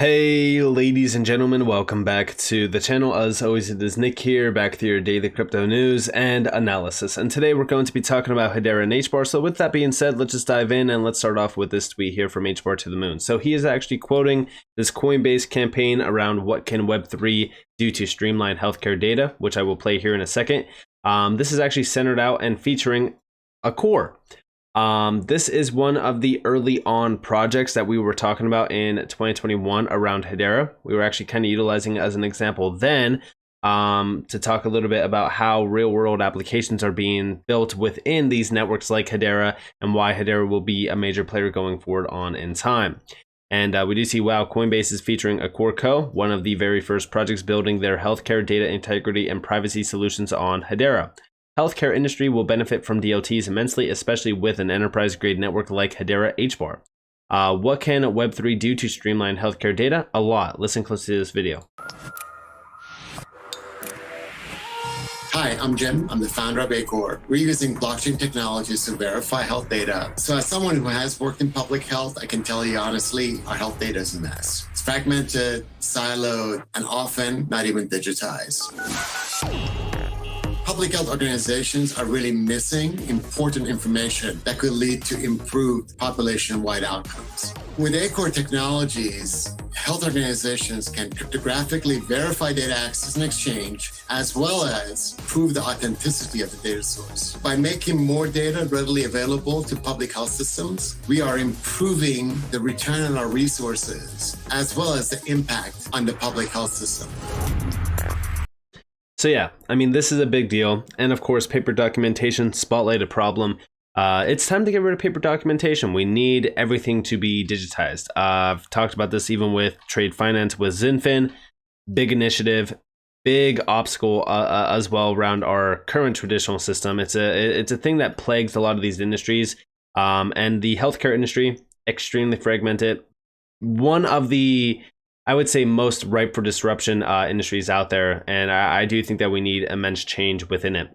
Hey ladies and gentlemen, welcome back to the channel. As always, it is Nick here, back with your daily crypto news and analysis. And today we're going to be talking about Hedera and HBAR. So with that being said, let's just dive in and let's start off with this tweet here from HBAR to the moon. So he is actually quoting this Coinbase campaign around what can Web3 do to streamline healthcare data, which I will play here in a second. This is actually centered out and featuring a core. This is one of the early on projects that we were talking about in 2021 around Hedera. We were actually kind of utilizing it as an example then to talk a little bit about how real world applications are being built within these networks like Hedera and why Hedera will be a major player going forward on in time. And we do see, wow, Coinbase is featuring a core co, one of the very first projects building their healthcare data integrity and privacy solutions on Hedera. Healthcare industry will benefit from DLTs immensely, especially with an enterprise-grade network like Hedera HBAR. What can Web3 do to streamline healthcare data? A lot. Listen closely to this video. Hi, I'm Jim. I'm the founder of HBAR. We're using blockchain technologies to verify health data. So as someone who has worked in public health, I can tell you honestly, our health data is a mess. It's fragmented, siloed, and often not even digitized. Public health organizations are really missing important information that could lead to improved population-wide outcomes. With HBAR technologies, health organizations can cryptographically verify data access and exchange, as well as prove the authenticity of the data source. By making more data readily available to public health systems, we are improving the return on our resources, as well as the impact on the public health system. So yeah, I mean, this is a big deal. And of course, paper documentation, spotlight a problem. It's time to get rid of paper documentation. We need everything to be digitized. I've talked about this even with trade finance with Zinfin. Big initiative, big obstacle as well around our current traditional system. It's a thing that plagues a lot of these industries. And the healthcare industry, extremely fragmented. One of the, I would say, most ripe for disruption industries out there. And I do think that we need immense change within it.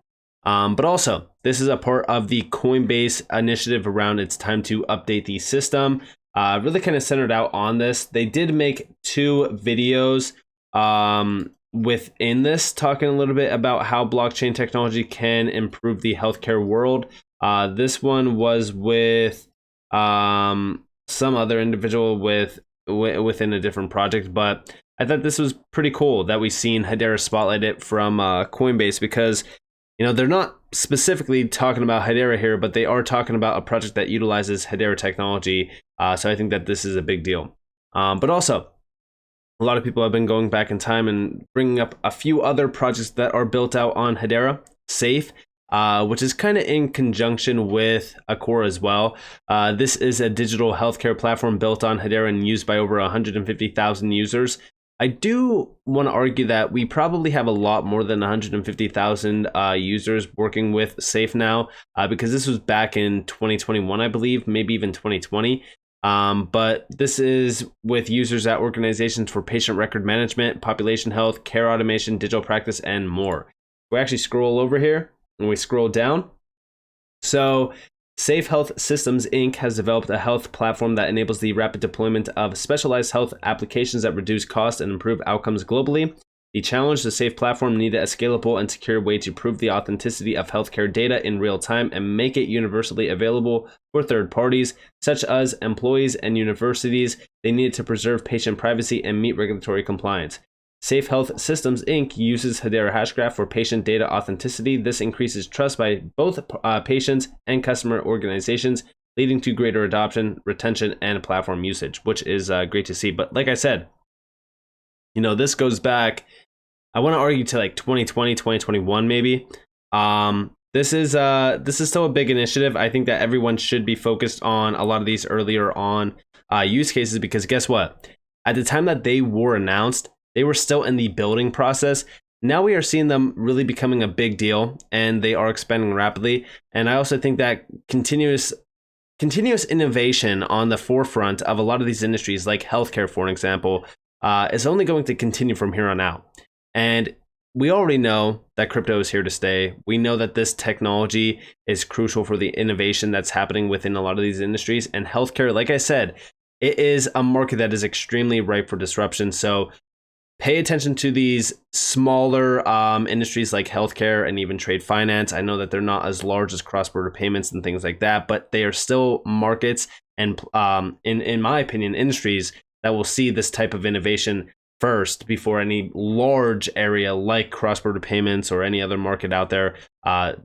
But also, this is a part of the Coinbase initiative around it's time to update the system. Really kind of centered out on this. They did make 2 videos within this, talking a little bit about how blockchain technology can improve the healthcare world. This one was with some other individual within a different project, but I thought this was pretty cool that we've seen Hedera spotlight it from Coinbase, because you know, they're not specifically talking about Hedera here, but they are talking about a project that utilizes Hedera technology. So I think that this is a big deal. But also, a lot of people have been going back in time and bringing up a few other projects that are built out on Hedera, Safe, which is kind of in conjunction with a core as well. This is a digital healthcare platform built on Hedera and used by over 150,000 users. I do want to argue that we probably have a lot more than 150,000 users working with Safe now, because this was back in 2021, I believe, maybe even 2020. But this is with users at organizations for patient record management, population health, care automation, digital practice, and more. We actually scroll over here and we scroll down. So Safe Health Systems Inc. has developed a health platform that enables the rapid deployment of specialized health applications that reduce costs and improve outcomes globally. The challenge, the Safe platform needed a scalable and secure way to prove the authenticity of healthcare data in real time and make it universally available for third parties, such as employees and universities. They needed to preserve patient privacy and meet regulatory compliance. Safe Health Systems Inc. uses Hedera Hashgraph for patient data authenticity. This increases trust by both patients and customer organizations, leading to greater adoption, retention, and platform usage, which is great to see. But like I said, you know, this goes back, I want to argue to like 2020, 2021 maybe. This is still a big initiative. I think that everyone should be focused on a lot of these earlier on use cases, because guess what? At the time that they were announced, they were still in the building process. Now we are seeing them really becoming a big deal, and they are expanding rapidly. And I also think that continuous innovation on the forefront of a lot of these industries, like healthcare, for example, is only going to continue from here on out. And we already know that crypto is here to stay. We know that this technology is crucial for the innovation that's happening within a lot of these industries. And healthcare, like I said, it is a market that is extremely ripe for disruption. So pay attention to these smaller industries like healthcare and even trade finance. I know that they're not as large as cross-border payments and things like that, but they are still markets and, in my opinion, industries that will see this type of innovation first before any large area like cross-border payments or any other market out there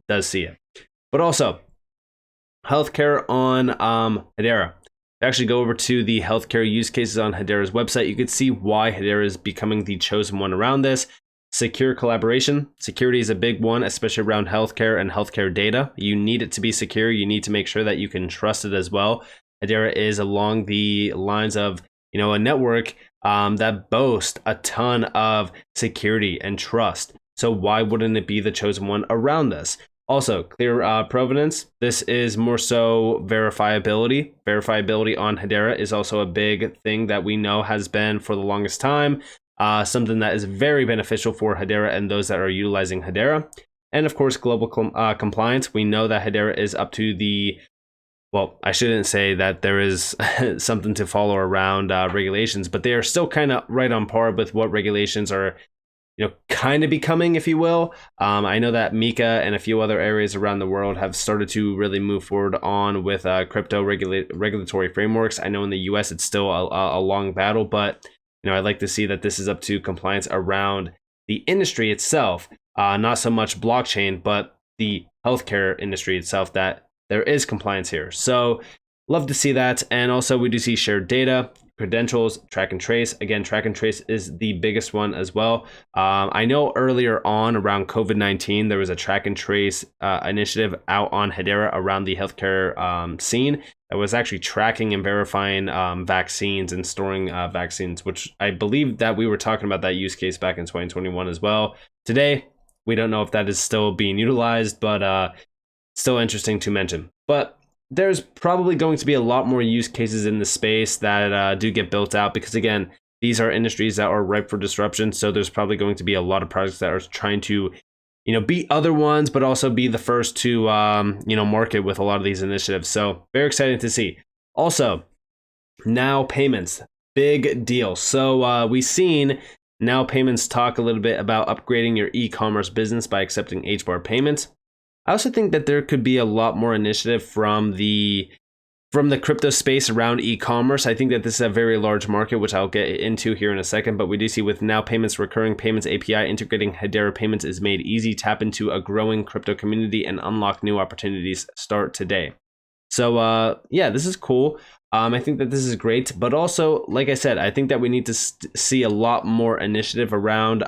does see it. But also, healthcare on Hedera. Actually go over to the healthcare use cases on Hedera's website. You could see why Hedera is becoming the chosen one around this. Secure collaboration. Security is a big one, especially around healthcare and healthcare data. You need it to be secure. You need to make sure that you can trust it as well. Hedera is along the lines of, a network that boasts a ton of security and trust. So why wouldn't it be the chosen one around this? Also, clear provenance. This is more so verifiability. Verifiability on Hedera is also a big thing that we know has been for the longest time, something that is very beneficial for Hedera and those that are utilizing Hedera. And of course, global compliance. We know that Hedera is up to the, well, I shouldn't say that there is something to follow around regulations, but they are still kind of right on par with what regulations are kind of becoming, if you will. I know that Mika and a few other areas around the world have started to really move forward on with crypto regulatory frameworks. I know in the US it's still a long battle, but I'd like to see that this is up to compliance around the industry itself, not so much blockchain, but the healthcare industry itself, that there is compliance here. So love to see that. And also we do see shared data, credentials, track and trace. Again, track and trace is the biggest one as well. I know earlier on around COVID-19, there was a track and trace initiative out on Hedera around the healthcare scene that was actually tracking and verifying vaccines and storing vaccines, which I believe that we were talking about that use case back in 2021 as well. Today, we don't know if that is still being utilized, but still interesting to mention. But there's probably going to be a lot more use cases in the space that do get built out, because again, these are industries that are ripe for disruption. So there's probably going to be a lot of projects that are trying to, beat other ones, but also be the first to, market with a lot of these initiatives. So very exciting to see. Also, Now Payments, big deal. So we've seen Now Payments talk a little bit about upgrading your e-commerce business by accepting HBAR payments. I also think that there could be a lot more initiative from the crypto space around e-commerce. I think that this is a very large market, which I'll get into here in a second. But we do see with Now Payments recurring payments API, integrating Hedera payments is made easy. Tap into a growing crypto community and unlock new opportunities. Start today. So this is cool. I think that this is great. But also, like I said, I think that we need to see a lot more initiative around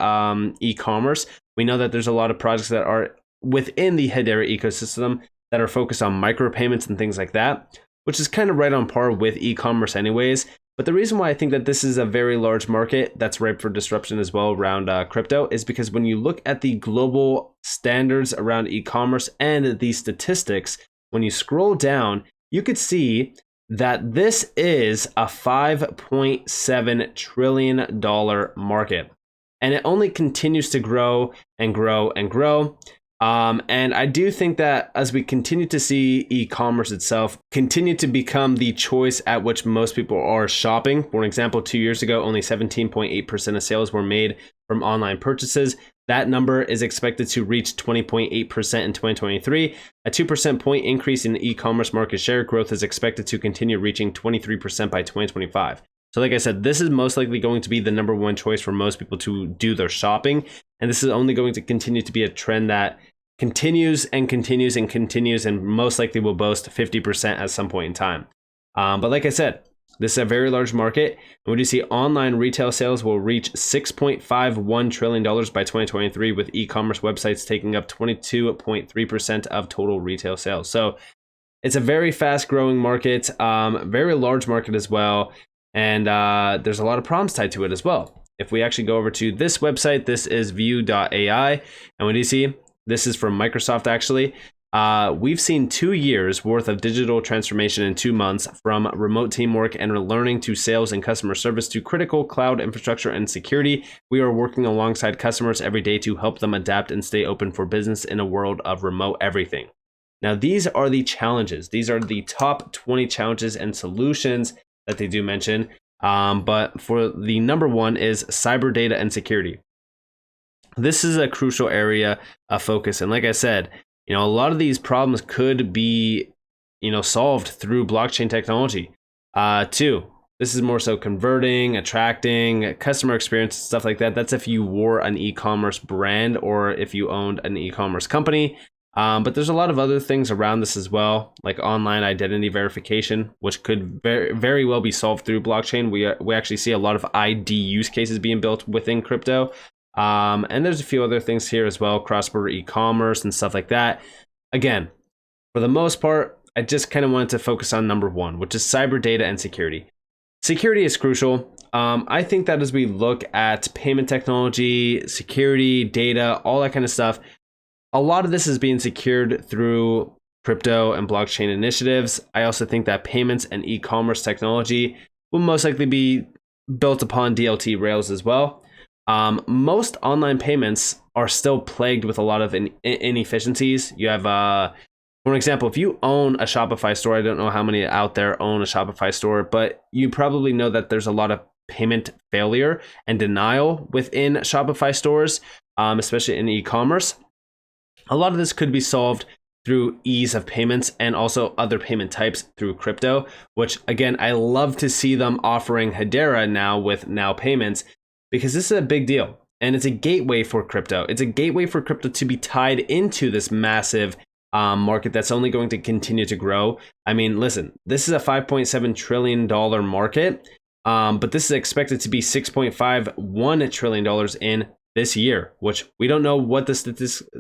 e-commerce. We know that there's a lot of projects that are within the Hedera ecosystem that are focused on micropayments and things like that, which is kind of right on par with e-commerce anyways. But the reason why I think that this is a very large market that's ripe for disruption as well around crypto is because when you look at the global standards around e-commerce and the statistics, when you scroll down, you could see that this is a $5.7 trillion market. And it only continues to grow and grow and grow. And I do think that as we continue to see e-commerce itself continue to become the choice at which most people are shopping. For example, 2 years ago, only 17.8% of sales were made from online purchases. That number is expected to reach 20.8% in 2023. A 2% point increase in e-commerce market share growth is expected to continue, reaching 23% by 2025. So like I said, this is most likely going to be the number one choice for most people to do their shopping. And this is only going to continue to be a trend that continues and continues and continues, and most likely will boast 50% at some point in time. But like I said, this is a very large market. And we do see online retail sales will reach $6.51 trillion by 2023, with e-commerce websites taking up 22.3% of total retail sales. So it's a very fast growing market, very large market as well. And there's a lot of problems tied to it as well. If we actually go over to this website, this is view.ai, and we do see this is from Microsoft actually. We've seen 2 years worth of digital transformation in 2 months, from remote teamwork and learning to sales and customer service to critical cloud infrastructure and security. We are working alongside customers every day to help them adapt and stay open for business in a world of remote everything. Now, these are the challenges. These are the top 20 challenges and solutions that they do mention. But for the number one is cyber data and security. This is a crucial area of focus. And like I said, a lot of these problems could be, solved through blockchain technology. Two, this is more so converting, attracting, customer experience, stuff like that. That's if you were an e-commerce brand or if you owned an e-commerce company. But there's a lot of other things around this as well, like online identity verification, which could very well be solved through blockchain. We actually see a lot of ID use cases being built within crypto. And there's a few other things here as well, cross-border e-commerce and stuff like that. Again, for the most part, I just kind of wanted to focus on number one, which is cyber data and security. Security is crucial. I think that as we look at payment technology, security, data, all that kind of stuff, a lot of this is being secured through crypto and blockchain initiatives. I also think that payments and e-commerce technology will most likely be built upon DLT rails as well. Most online payments are still plagued with a lot of inefficiencies. You have, for example, if you own a Shopify store, I don't know how many out there own a Shopify store, but you probably know that there's a lot of payment failure and denial within Shopify stores, especially in e-commerce. A lot of this could be solved through ease of payments and also other payment types through crypto, which again, I love to see them offering Hedera now with Now Payments, because this is a big deal and it's a gateway for crypto. It's a gateway for crypto to be tied into this massive market that's only going to continue to grow. I mean, listen, this is a $5.7 trillion market, but this is expected to be $6.51 trillion in this year, which we don't know what the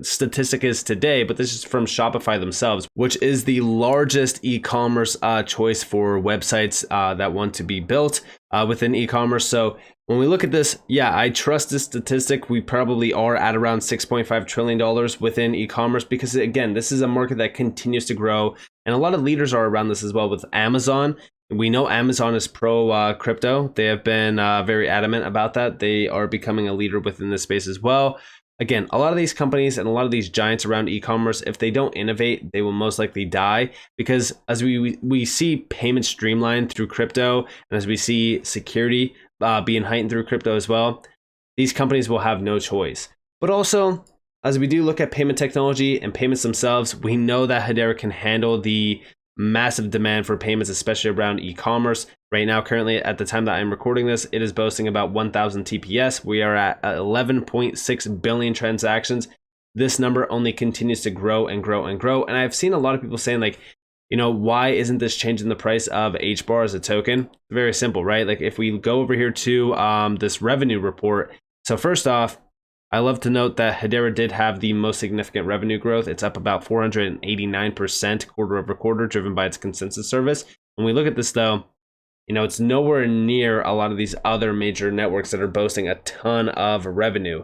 statistic is today, but this is from Shopify themselves, which is the largest e-commerce choice for websites that want to be built within e-commerce. So when we look at this, yeah, I trust this statistic. We probably are at around $6.5 trillion within e-commerce because, again, this is a market that continues to grow. And a lot of leaders are around this as well with Amazon. We know Amazon is pro crypto. They have been very adamant about that. They are becoming a leader within this space as well. Again, a lot of these companies and a lot of these giants around e-commerce, if they don't innovate, they will most likely die, because as we see payments streamlined through crypto, and as we see security being heightened through crypto as well, these companies will have no choice. But also, as we do look at payment technology and payments themselves, we know that Hedera can handle the massive demand for payments, especially around e-commerce. Right now, currently at the time that I'm recording this, it is boasting about 1,000 TPS. We are at 11.6 billion transactions. This number only continues to grow and grow and grow. And I've seen a lot of people saying, like, why isn't this changing the price of HBAR as a token? Very simple, right? Like if we go over here to this revenue report. So first off, I love to note that Hedera did have the most significant revenue growth. It's up about 489% quarter over quarter, driven by its consensus service. When we look at this though, it's nowhere near a lot of these other major networks that are boasting a ton of revenue.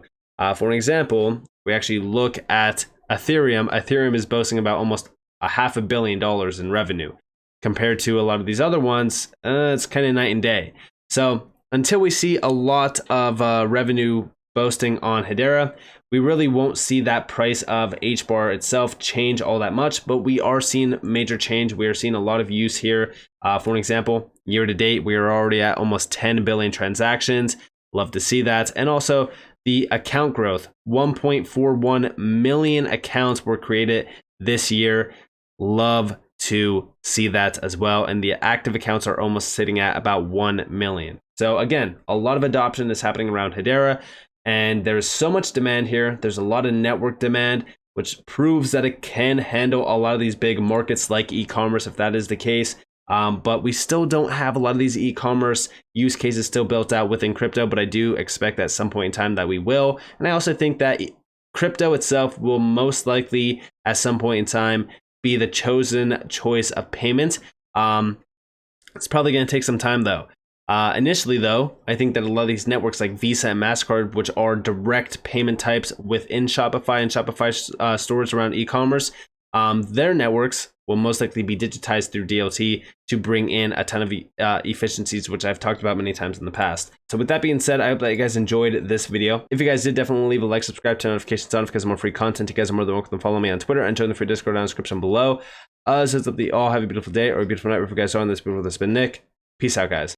For an example, we actually look at Ethereum. Ethereum is boasting about almost $500 million in revenue. Compared to a lot of these other ones, it's kind of night and day. So until we see a lot of revenue boasting on Hedera, we really won't see that price of HBAR itself change all that much, but we are seeing major change. We are seeing a lot of use here. For an example, year to date, we are already at almost 10 billion transactions. Love to see that. And also the account growth, 1.41 million accounts were created this year. Love to see that as well. And the active accounts are almost sitting at about 1 million. So again, a lot of adoption is happening around Hedera. And there's so much demand here. There's a lot of network demand, which proves that it can handle a lot of these big markets like e-commerce, if that is the case. But we still don't have a lot of these e-commerce use cases still built out within crypto, but I do expect at some point in time that we will. And I also think that crypto itself will most likely at some point in time be the chosen choice of payment. It's probably going to take some time though. Initially, though, I think that a lot of these networks like Visa and MasterCard, which are direct payment types within Shopify and Shopify stores around e-commerce, their networks will most likely be digitized through DLT to bring in a ton of efficiencies, which I've talked about many times in the past. So with that being said, I hope that you guys enjoyed this video. If you guys did, definitely leave a like, subscribe, turn notifications on because more free content. You guys are more than welcome to follow me on Twitter and join the free Discord down in the description below. So it's up to you all. Have a beautiful day or a beautiful night wherever you guys are on this beautiful. This has been Nick. Peace out, guys.